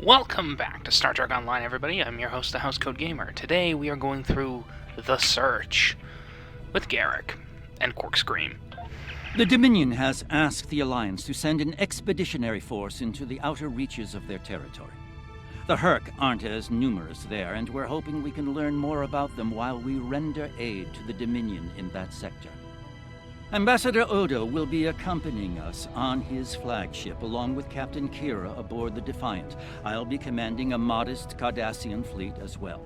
Welcome back to Star Trek Online, everybody. I'm your host, the Housecoat Gamer. Today we are going through The Search with Garrick and Corkscream. The Dominion has asked the Alliance to send an expeditionary force into the outer reaches of their territory. The Herc aren't as numerous there, and we're hoping we can learn more about them while we render aid to the Dominion in that sector. Ambassador Odo will be accompanying us on his flagship, along with Captain Kira aboard the Defiant. I'll be commanding a modest Cardassian fleet as well.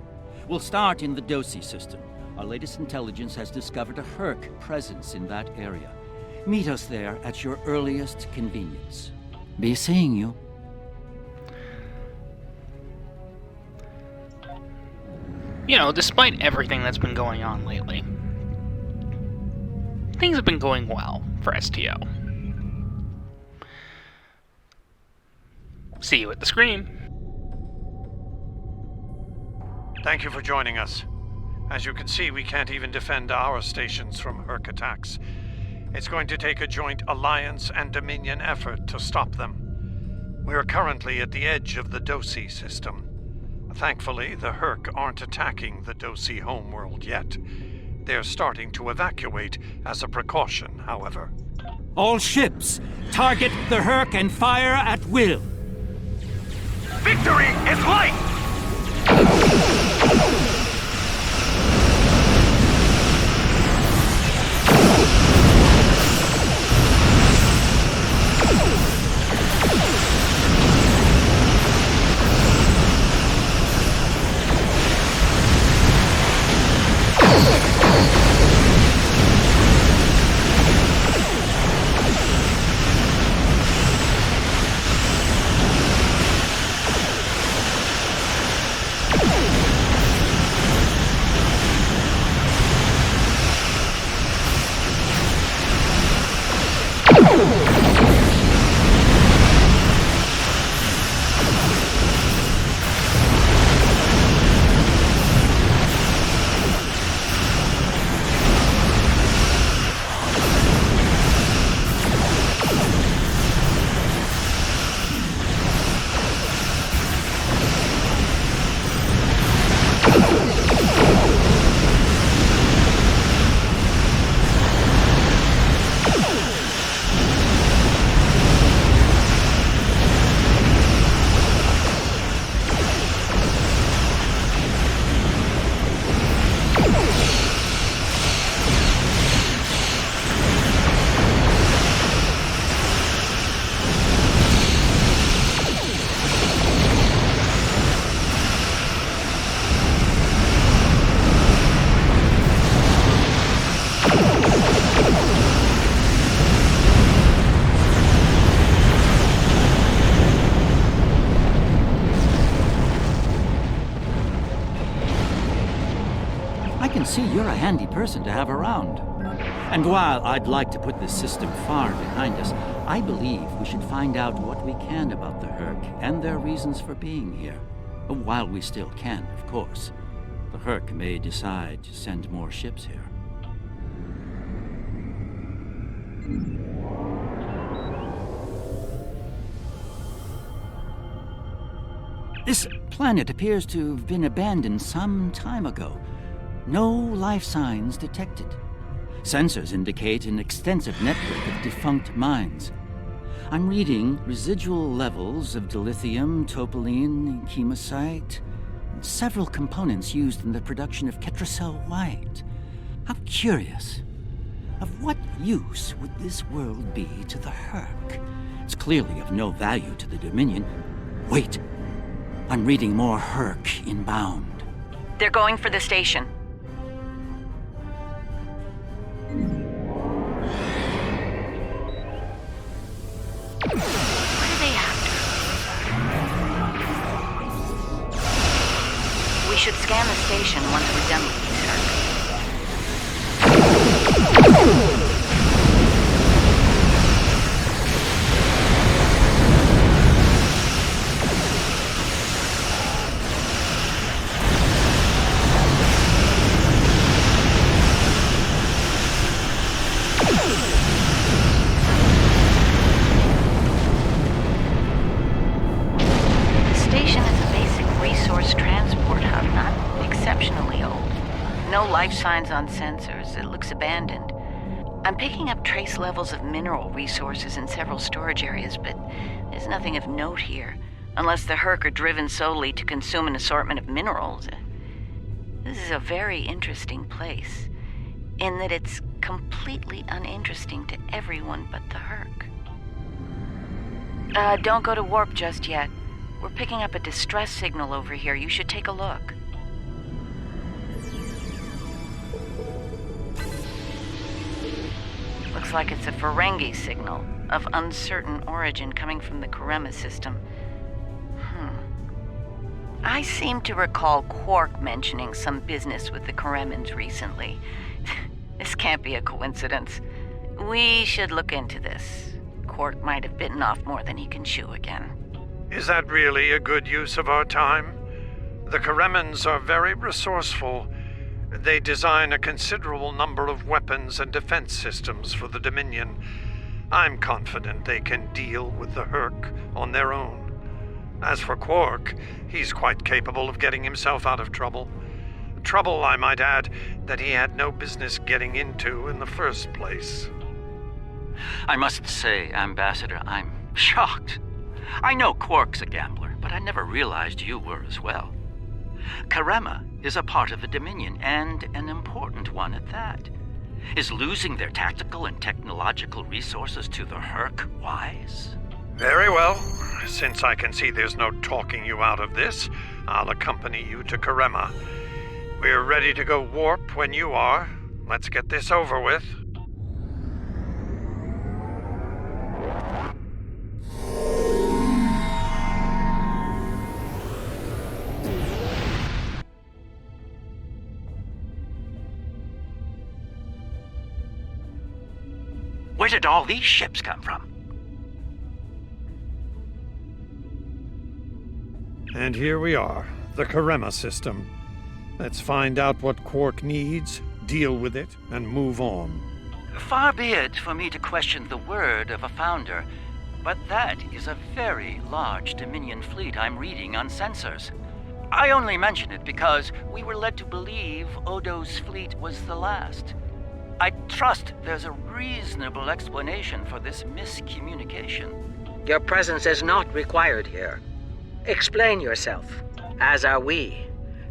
We'll start in the TOS system. Our latest intelligence has discovered a Herc presence in that area. Meet us there at your earliest convenience. Be seeing you. You know, despite everything that's been going on lately, things have been going well for STO. See you at the screen. Thank you for joining us. As you can see, we can't even defend our stations from Herc attacks. It's going to take a joint Alliance and Dominion effort to stop them. We are currently at the edge of the TOS system. Thankfully, the Herc aren't attacking the TOS homeworld yet. They're starting to evacuate as a precaution, however. All ships, target the Herc and fire at will. Victory is light! See, you're a handy person to have around. And while I'd like to put this system far behind us, I believe we should find out what we can about the Herc and their reasons for being here. While we still can, of course. The Herc may decide to send more ships here. This planet appears to have been abandoned some time ago. No life signs detected. Sensors indicate an extensive network of defunct mines. I'm reading residual levels of dilithium, topoline, chemosite, and several components used in the production of Ketracel White. How curious. Of what use would this world be to the Herc? It's clearly of no value to the Dominion. Wait. I'm reading more Herc inbound. They're going for the station. What are they after? We should scan the station once we're done with these Herc. life signs on sensors. It looks abandoned. I'm picking up trace levels of mineral resources in several storage areas, but there's nothing of note here, unless the Herc are driven solely to consume an assortment of minerals. This is a very interesting place, in that it's completely uninteresting to everyone but the Herc. Don't go to warp just yet. We're picking up a distress signal over here. You should take a look. Looks like it's a Ferengi signal of uncertain origin coming from the Screamus system. I seem to recall Quark mentioning some business with the Kremlins recently. This can't be a coincidence. We should look into this. Quark might have bitten off more than he can chew again. Is that really a good use of our time? The Kremlins are very resourceful. They design a considerable number of weapons and defense systems for the Dominion. I'm confident they can deal with the Herc on their own. As for Quark, he's quite capable of getting himself out of trouble. Trouble, I might add, that he had no business getting into in the first place. I must say, Ambassador, I'm shocked. I know Quark's a gambler, but I never realized you were as well. Karema is a part of the Dominion, and an important one at that. Is losing their tactical and technological resources to the Herc wise? Very well. Since I can see there's no talking you out of this, I'll accompany you to Karema. We're ready to go warp when you are. Let's get this over with. Where did all these ships come from? And here we are, the Karema system. Let's find out what Quark needs, deal with it, and move on. Far be it for me to question the word of a founder, but that is a very large Dominion fleet I'm reading on sensors. I only mention it because we were led to believe Odo's fleet was the last. I trust there's a reasonable explanation for this miscommunication. Your presence is not required here. Explain yourself, as are we.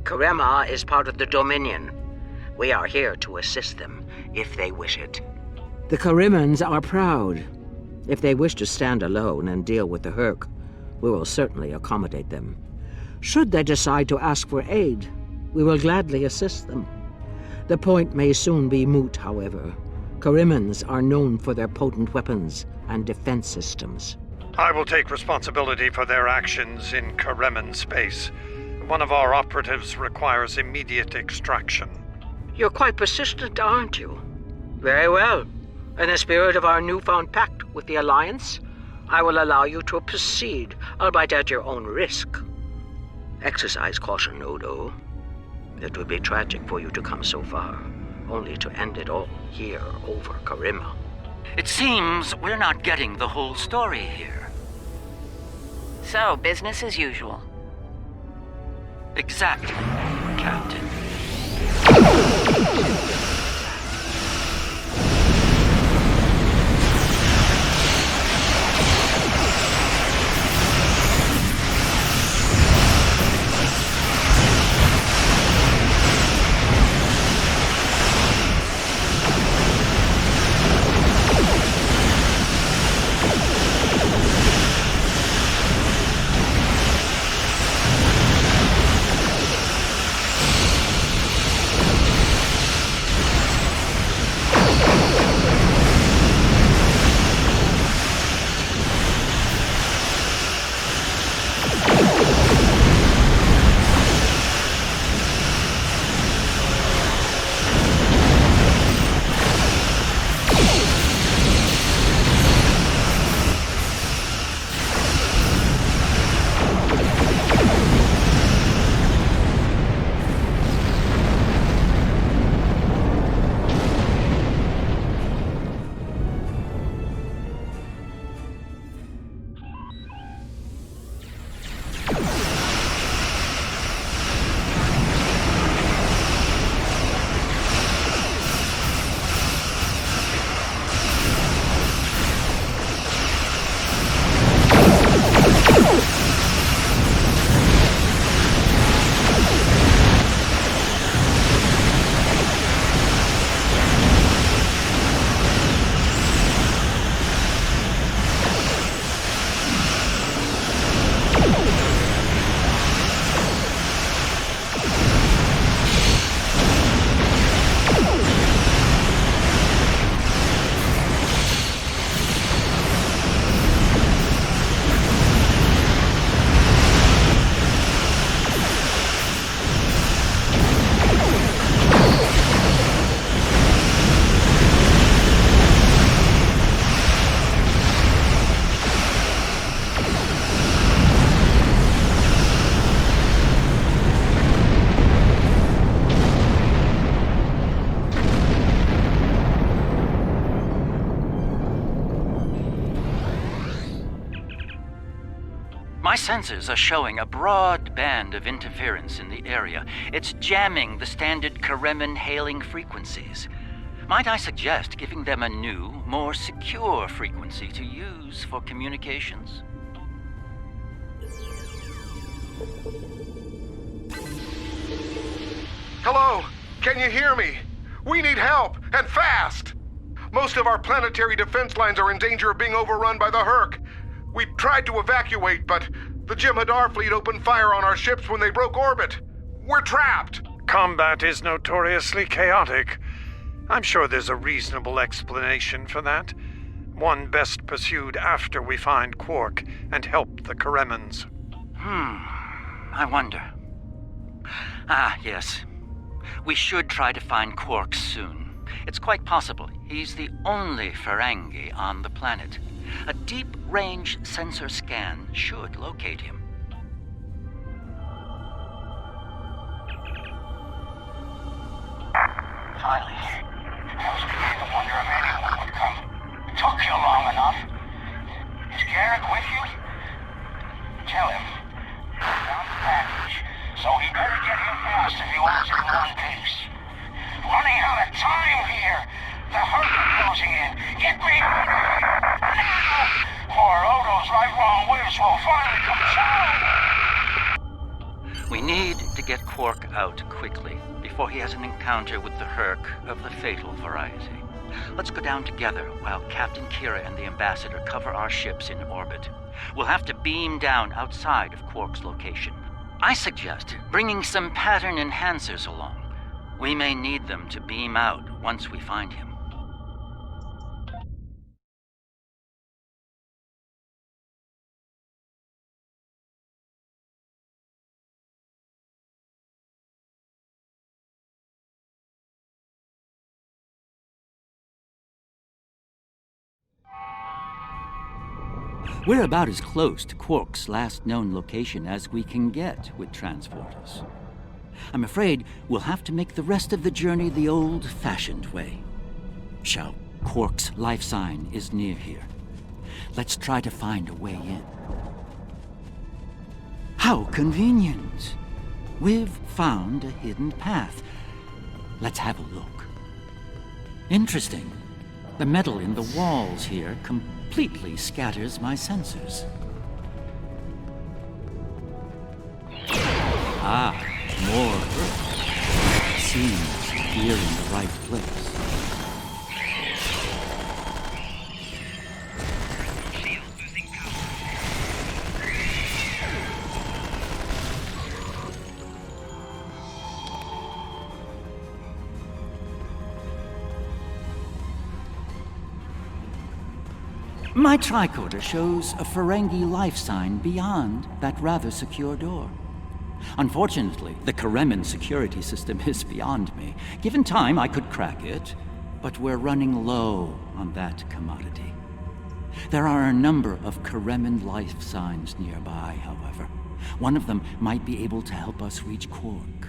Karema is part of the Dominion. We are here to assist them, if they wish it. The Karemans are proud. If they wish to stand alone and deal with the Herc, we will certainly accommodate them. Should they decide to ask for aid, we will gladly assist them. The point may soon be moot, however. Karemans are known for their potent weapons and defense systems. I will take responsibility for their actions in Kareman space. One of our operatives requires immediate extraction. You're quite persistent, aren't you? Very well. In the spirit of our newfound pact with the Alliance, I will allow you to proceed, albeit at your own risk. Exercise caution, Odo. It would be tragic for you to come so far, only to end it all here over Karema. It seems we're not getting the whole story here. So, business as usual. Exactly, Captain. My sensors are showing a broad band of interference in the area. It's jamming the standard Karemin hailing frequencies. Might I suggest giving them a new, more secure frequency to use for communications? Hello? Can you hear me? We need help, and fast! Most of our planetary defense lines are in danger of being overrun by the Herc. We tried to evacuate, but the Jem'Hadar fleet opened fire on our ships when they broke orbit. We're trapped! Combat is notoriously chaotic. I'm sure there's a reasonable explanation for that. One best pursued after we find Quark and help the Karemans. I wonder. Ah, yes. We should try to find Quark soon. It's quite possible he's the only Ferengi on the planet. A deep-range sensor scan should locate him. Finally. I was beginning to wonder if anyone would come. It took you long enough. Is Garrick with you? Tell him. I found the package, so he better get him fast if he wants it in one piece. Running out of time here. The Herc are closing in. Get me out of here. Poor Odo's right wrong whiz will finally come true. We need to get Quark out quickly, before he has an encounter with the Herc of the fatal variety. Let's go down together while Captain Kira and the Ambassador cover our ships in orbit. We'll have to beam down outside of Quark's location. I suggest bringing some pattern enhancers along. We may need them to beam out once we find him. We're about as close to Quark's last known location as we can get with transporters. I'm afraid we'll have to make the rest of the journey the old-fashioned way. Shall Quark's life sign is near here. Let's try to find a way in. How convenient! We've found a hidden path. Let's have a look. Interesting. The metal in the walls here completely scatters my sensors. Ah, more Earth. Seems we're in the right place. My tricorder shows a Ferengi life sign beyond that rather secure door. Unfortunately, the Karemin security system is beyond me. Given time, I could crack it, but we're running low on that commodity. There are a number of Karemin life signs nearby, however. One of them might be able to help us reach Quark.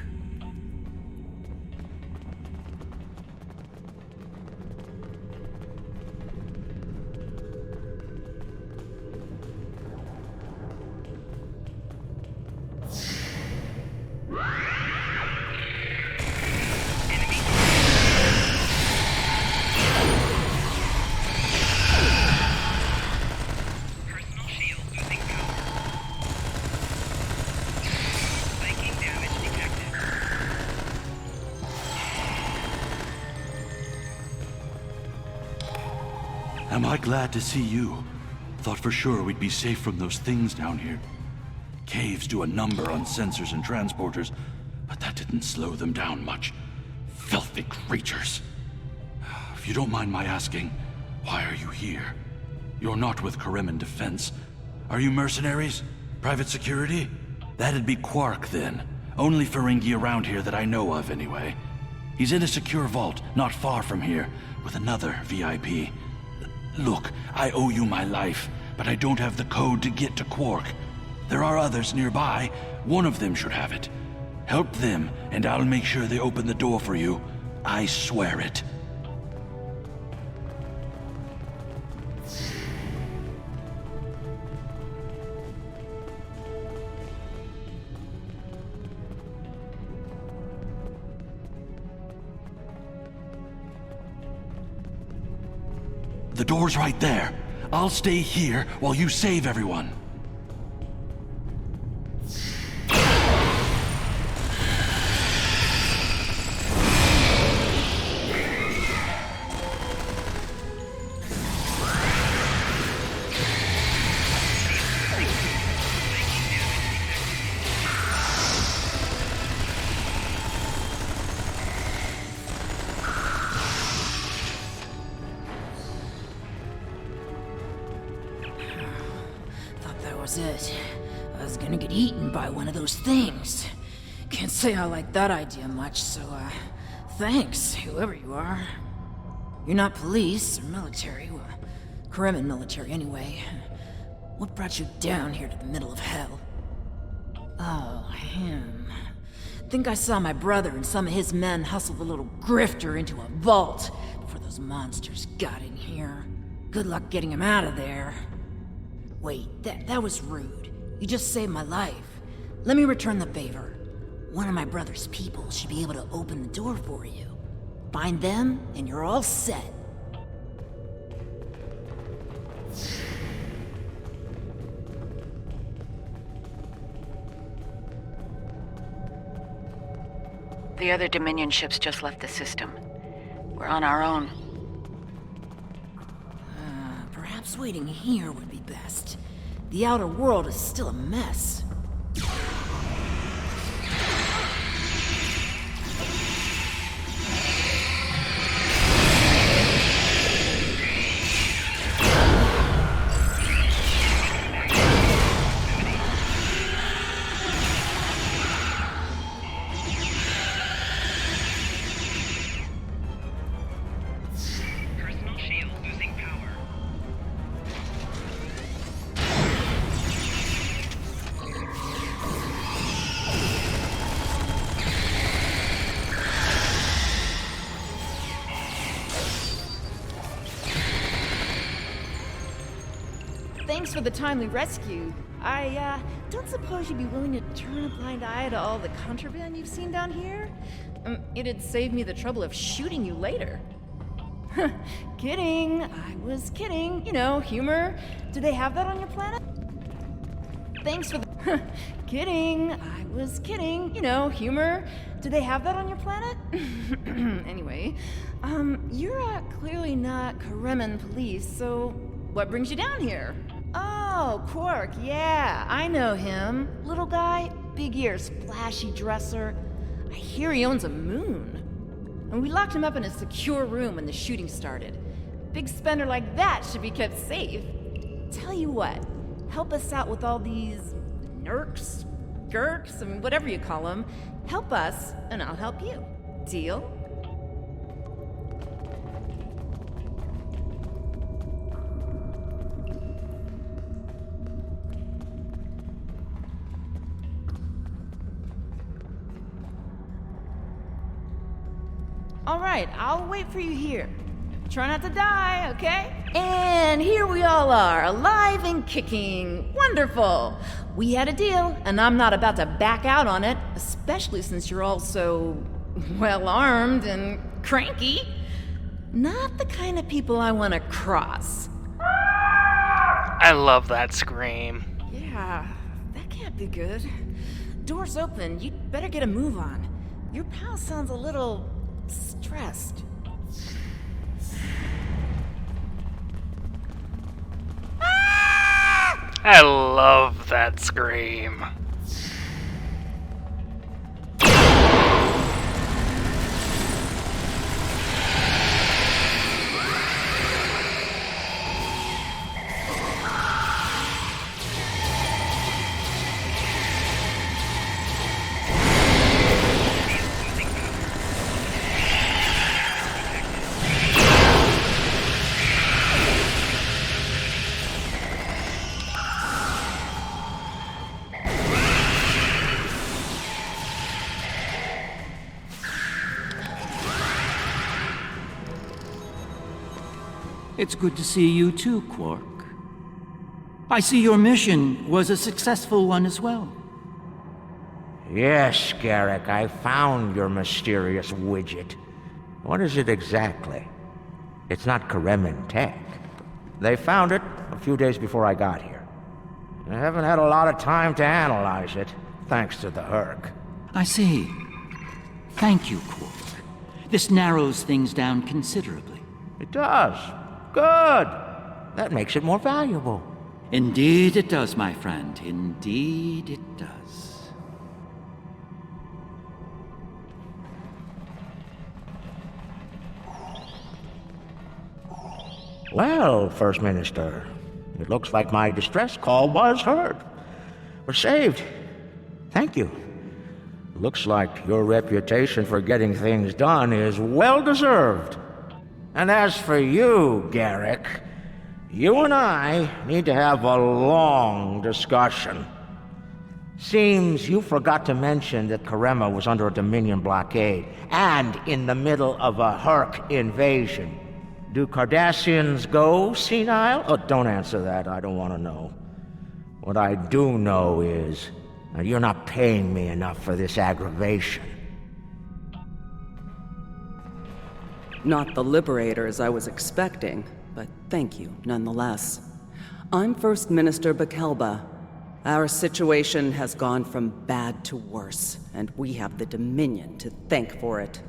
Am I glad to see you? Thought for sure we'd be safe from those things down here. Caves do a number on sensors and transporters, but that didn't slow them down much. Filthy creatures. If you don't mind my asking, why are you here? You're not with Karemin Defense. Are you mercenaries? Private security? That'd be Quark, then. Only Ferengi around here that I know of, anyway. He's in a secure vault, not far from here, with another VIP. Look, I owe you my life, but I don't have the code to get to Quark. There are others nearby. One of them should have it. Help them, and I'll make sure they open the door for you. I swear it. The door's right there. I'll stay here while you save everyone. Was it. I was gonna get eaten by one of those things. Can't say I like that idea much, so, thanks, whoever you are. You're not police or military, well, Kremen military anyway. What brought you down here to the middle of hell? Oh, him. Think I saw my brother and some of his men hustle the little grifter into a vault before those monsters got in here. Good luck getting him out of there. Wait, that was rude. You just saved my life. Let me return the favor. One of my brother's people should be able to open the door for you. Find them, and you're all set. The other Dominion ships just left the system. We're on our own. Perhaps waiting here would be best. The outer world is still a mess. Thanks for the timely rescue. I don't suppose you'd be willing to turn a blind eye to all the contraband you've seen down here? It'd save me the trouble of shooting you later. Kidding. I was kidding. You know, humor. Do they have that on your planet? Thanks for the... Kidding. I was kidding. You know, humor. Do they have that on your planet? Anyway, you're clearly not Kremen police, so what brings you down here? Oh, Quark, yeah, I know him. Little guy, big ears, flashy dresser. I hear he owns a moon. And we locked him up in a secure room when the shooting started. Big spender like that should be kept safe. Tell you what, help us out with all these nerks, gurks, and whatever you call them. Help us, and I'll help you. Deal? All right, I'll wait for you here. Try not to die, okay? And here we all are, alive and kicking. Wonderful. We had a deal, and I'm not about to back out on it, especially since you're all so well-armed and cranky. Not the kind of people I want to cross. I love that scream. Yeah, that can't be good. Door's open. You'd better get a move on. Your pal sounds a little stressed. I love that scream. It's good to see you too, Quark. I see your mission was a successful one as well. Yes, Garrick, I found your mysterious widget. What is it exactly? It's not Kremen tech. They found it a few days before I got here. I haven't had a lot of time to analyze it, thanks to the Herc. I see. Thank you, Quark. This narrows things down considerably. It does. Good. That makes it more valuable. Indeed it does, my friend. Indeed it does. Well, First Minister, it looks like my distress call was heard. We're saved. Thank you. Looks like your reputation for getting things done is well-deserved. And as for you, Garrick, you and I need to have a long discussion. Seems you forgot to mention that Karema was under a Dominion blockade, and in the middle of a Herc invasion. Do Cardassians go senile? Oh, don't answer that, I don't want to know. What I do know is, you're not paying me enough for this aggravation. Not the liberators I was expecting, but thank you nonetheless. I'm First Minister Bakelba. Our situation has gone from bad to worse, and we have the Dominion to thank for it.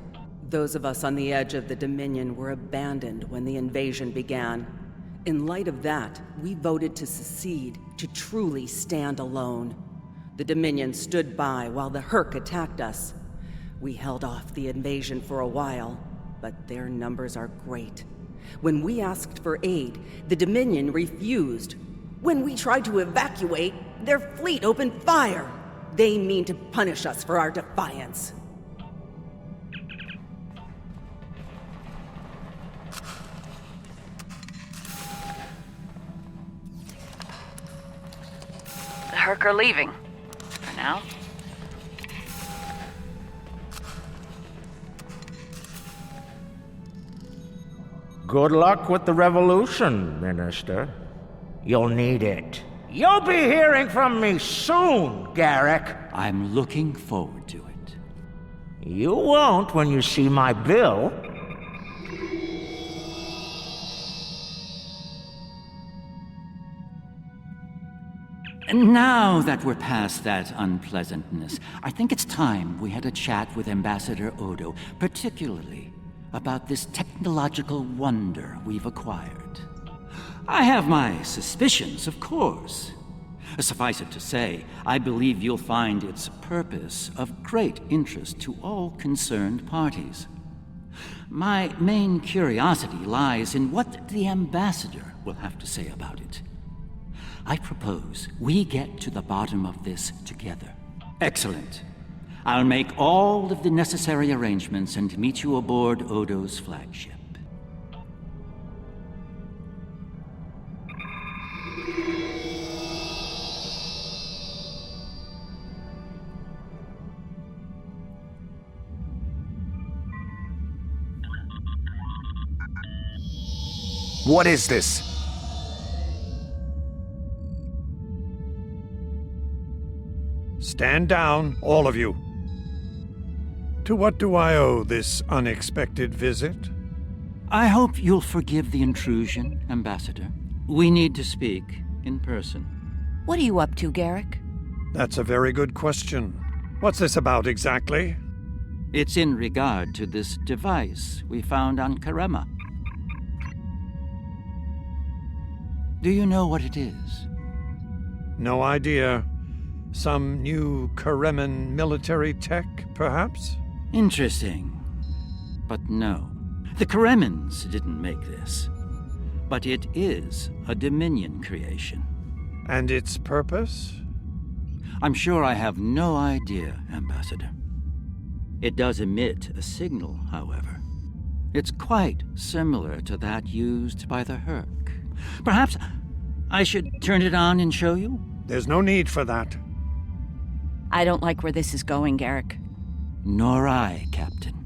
Those of us on the edge of the Dominion were abandoned when the invasion began. In light of that, we voted to secede, to truly stand alone. The Dominion stood by while the Herc attacked us. We held off the invasion for a while, but their numbers are great. When we asked for aid, the Dominion refused. When we tried to evacuate, their fleet opened fire. They mean to punish us for our defiance. The Herc are leaving. For now. Good luck with the revolution, Minister. You'll need it. You'll be hearing from me soon, Garrick. I'm looking forward to it. You won't when you see my bill. And now that we're past that unpleasantness, I think it's time we had a chat with Ambassador Odo, particularly about this technological wonder we've acquired. I have my suspicions, of course. Suffice it to say, I believe you'll find its purpose of great interest to all concerned parties. My main curiosity lies in what the Ambassador will have to say about it. I propose we get to the bottom of this together. Excellent. I'll make all of the necessary arrangements and meet you aboard Odo's flagship. What is this? Stand down, all of you. To what do I owe this unexpected visit? I hope you'll forgive the intrusion, Ambassador. We need to speak in person. What are you up to, Garrick? That's a very good question. What's this about exactly? It's in regard to this device we found on Karema. Do you know what it is? No idea. Some new Kareman military tech, perhaps? Interesting. But no. The Karemans didn't make this. But it is a Dominion creation. And its purpose? I'm sure I have no idea, Ambassador. It does emit a signal, however. It's quite similar to that used by the Herc. Perhaps I should turn it on and show you? There's no need for that. I don't like where this is going, Garrick. Nor I, Captain.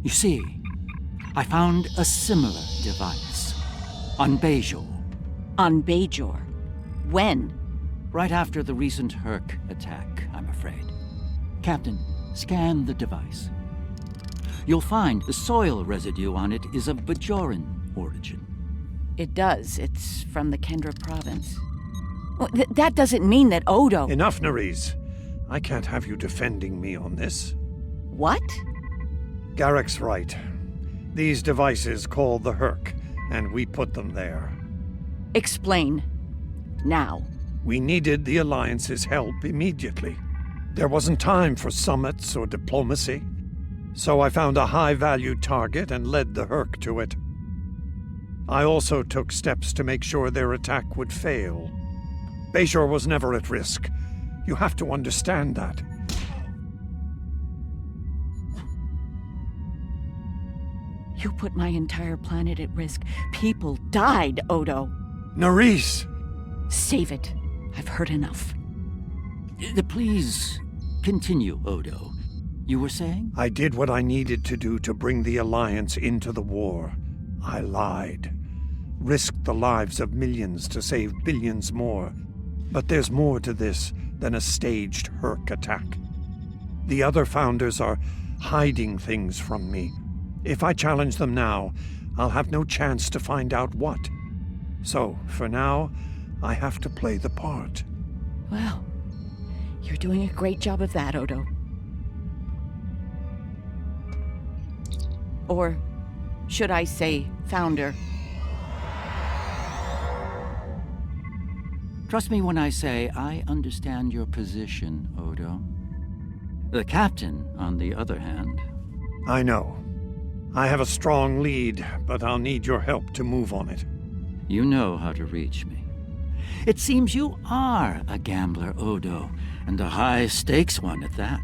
You see, I found a similar device on Bajor. On Bajor? When? Right after the recent Herc attack, I'm afraid. Captain, scan the device. You'll find the soil residue on it is of Bajoran origin. It does. It's from the Kendra province. Well, that doesn't mean that Odo... Enough, Nerys. I can't have you defending me on this. What? Garrick's right. These devices call the Herc, and we put them there. Explain. Now. We needed the Alliance's help immediately. There wasn't time for summits or diplomacy. So I found a high-value target and led the Herc to it. I also took steps to make sure their attack would fail. Bajor was never at risk. You have to understand that. You put my entire planet at risk. People died, Odo. Nerys! Save it. I've heard enough. Please continue, Odo. You were saying? I did what I needed to do to bring the Alliance into the war. I lied. Risked the lives of millions to save billions more. But there's more to this than a staged Herc attack. The other Founders are hiding things from me. If I challenge them now, I'll have no chance to find out what. So, for now, I have to play the part. Well, you're doing a great job of that, Odo. Or should I say, Founder? Trust me when I say I understand your position, Odo. The Captain, on the other hand... I know. I have a strong lead, but I'll need your help to move on it. You know how to reach me. It seems you are a gambler, Odo, and a high-stakes one at that.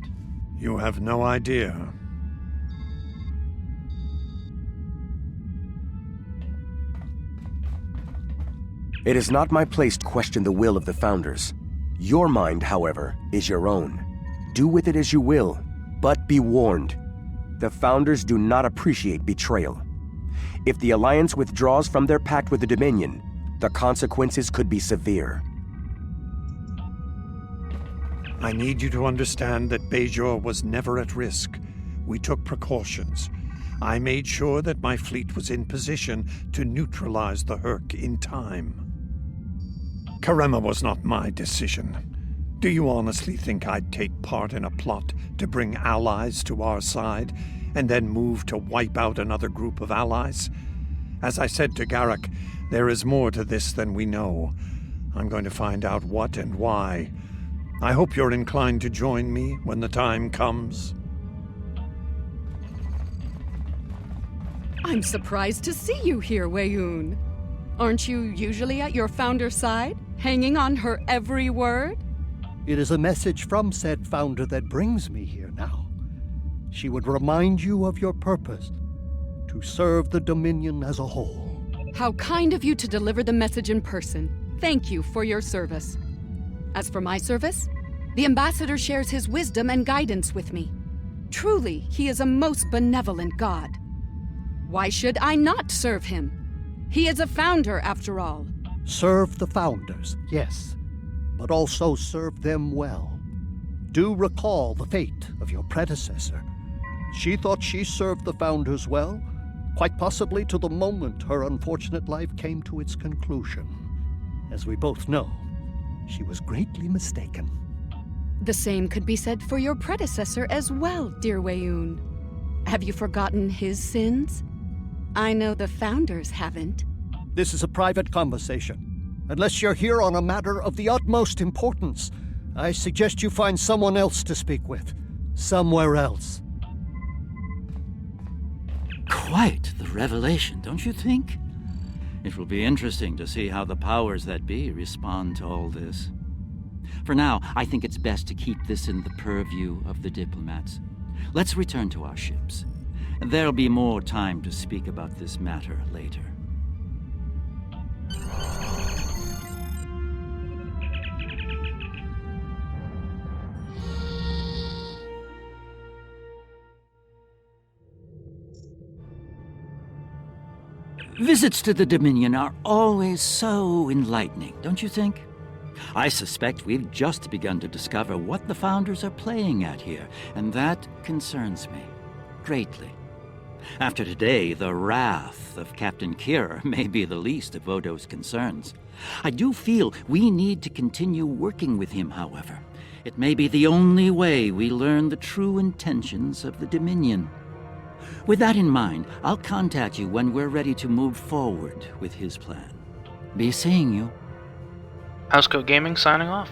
You have no idea. It is not my place to question the will of the Founders. Your mind, however, is your own. Do with it as you will, but be warned. The Founders do not appreciate betrayal. If the Alliance withdraws from their pact with the Dominion, the consequences could be severe. I need you to understand that Bajor was never at risk. We took precautions. I made sure that my fleet was in position to neutralize the Herc in time. Karema was not my decision. Do you honestly think I'd take part in a plot to bring allies to our side, and then move to wipe out another group of allies? As I said to Garrick, there is more to this than we know. I'm going to find out what and why. I hope you're inclined to join me when the time comes. I'm surprised to see you here, Weyoun. Aren't you usually at your Founder's side, hanging on her every word? It is a message from said Founder that brings me here now. She would remind you of your purpose, to serve the Dominion as a whole. How kind of you to deliver the message in person. Thank you for your service. As for my service, the Ambassador shares his wisdom and guidance with me. Truly, he is a most benevolent god. Why should I not serve him? He is a Founder, after all. Serve the Founders, yes, but also serve them well. Do recall the fate of your predecessor. She thought she served the Founders well, quite possibly to the moment her unfortunate life came to its conclusion. As we both know, she was greatly mistaken. The same could be said for your predecessor as well, dear Weyoun. Have you forgotten his sins? I know the Founders haven't. This is a private conversation. Unless you're here on a matter of the utmost importance, I suggest you find someone else to speak with. Somewhere else. Quite the revelation, don't you think? It will be interesting to see how the powers that be respond to all this. For now, I think it's best to keep this in the purview of the diplomats. Let's return to our ships. There'll be more time to speak about this matter later. Visits to the Dominion are always so enlightening, don't you think? I suspect we've just begun to discover what the Founders are playing at here, and that concerns me greatly. After today, the wrath of Captain Kira may be the least of Odo's concerns. I do feel we need to continue working with him, however. It may be the only way we learn the true intentions of the Dominion. With that in mind, I'll contact you when we're ready to move forward with his plan. Be seeing you. Housecoat Gaming signing off.